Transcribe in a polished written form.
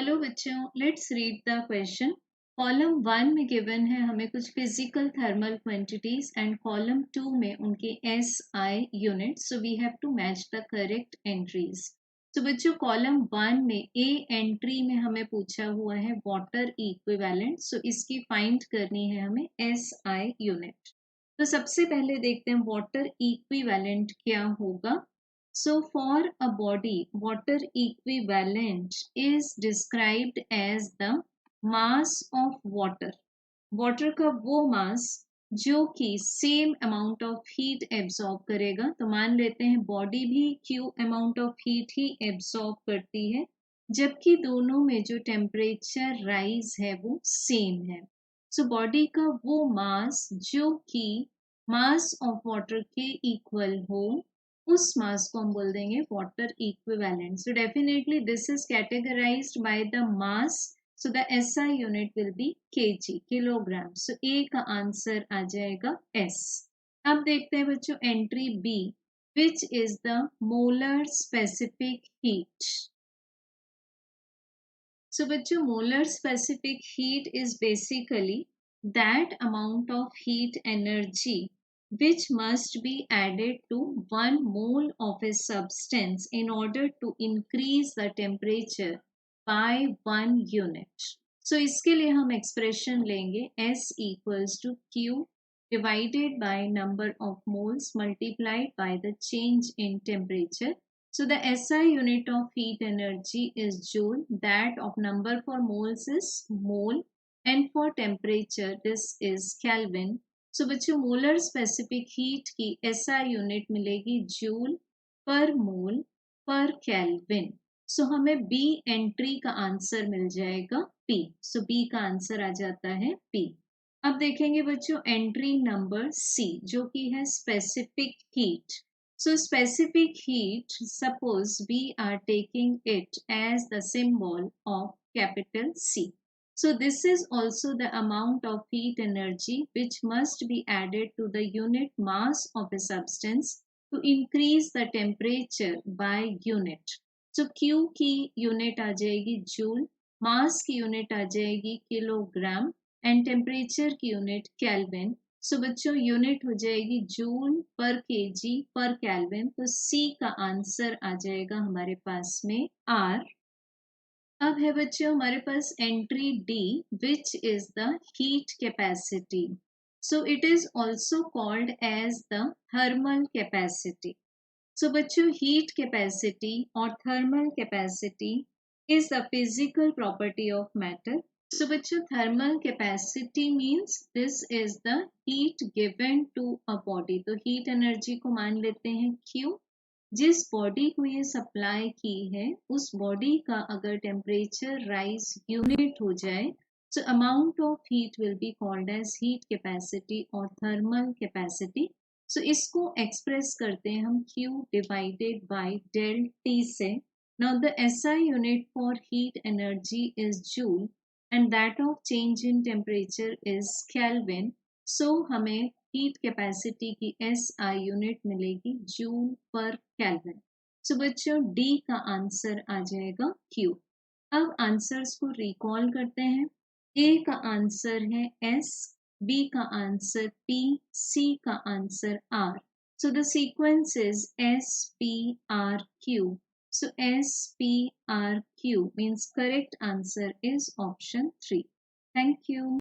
Hello बच्चों, let's read the question. Column 1 में given है हमें कुछ physical thermal quantities and column 2 में उनके S I unit. So we have to match the correct entries. तो बच्चों, कॉलम 1 में ए एंट्री में हमें पूछा हुआ है वाटर इक्विवेलेंट। सो इसकी फाइंड करनी है हमें एस आई यूनिट। तो सबसे पहले देखते हैं वाटर इक्विवेलेंट क्या होगा। So for a body, water equivalent is described as the mass of water. Water का वो mass जो कि same amount of heat absorb करेगा। तो मान लेते हैं body भी Q amount of heat he absorb करती है, जबकि दोनों में जो temperature rise है वो same है। So body का वो mass जो कि mass of water के equal हो, उस मास को हम बोल देंगे water equivalent. So definitely this is categorized by the mass. So the SI unit will be KG, kilogram. So A का आंसर आ जाएगा एस। अब देखते हैं बच्चों entry B, which is the molar specific heat. So बच्चों, molar specific heat is basically that amount of heat energy which must be added to 1 mole of a substance in order to increase the temperature by 1 unit. So इसके लिए हम expression लेंगे S equals to Q divided by number of moles multiplied by the change in temperature. So the SI unit of heat energy is joule, that of number for moles is mole, and for temperature this is Kelvin. So बच्चों, molar specific heat की SI unit मिलेगी joule पर मोल पर kelvin. सो हमें B entry का answer मिल जाएगा P। सो B का answer आ जाता है P। अब देखेंगे बच्चों एंट्री नंबर C, जो कि है specific heat. So specific heat, suppose we are taking it as the symbol of capital C. So this is also the amount of heat energy which must be added to the unit mass of a substance to increase the temperature by unit. So Q की unit आ जाएगी joule, mass की unit आ जाएगी kilogram, and temperature की unit kelvin. सो बच्चों unit हो जाएगी joule पर KG पर केल्विन। तो सी का आंसर आ जाएगा हमारे पास में आर। अब है बच्चों हमारे पास entry D, which is the heat capacity. So it is also called as the thermal capacity. सो बच्चों, हीट कैपेसिटी और thermal capacity is the physical property of matter. So बच्चों, thermal capacity means this is the heat given to a body। तो heat energy को मान लेते हैं Q। जिस बॉडी को ये सप्लाई की है उस बॉडी का अगर टेम्परेचर राइज यूनिट हो जाए, so amount of heat will be called as heat capacity or thermal capacity। so इसको एक्सप्रेस करते हैं हम Q divided by del T से। Now the SI unit for heat energy is joule and that of change in temperature is Kelvin. So हमें heat capacity की SI unit मिलेगी joule पर kelvin. सो बच्चों, डी का आंसर आ जाएगा Q। अब आंसर्स को रिकॉल करते हैं। ए का आंसर है S, B का आंसर P, C का answer R। So the sequence is SPRQ। So SPRQ means correct answer is option 3. Thank you.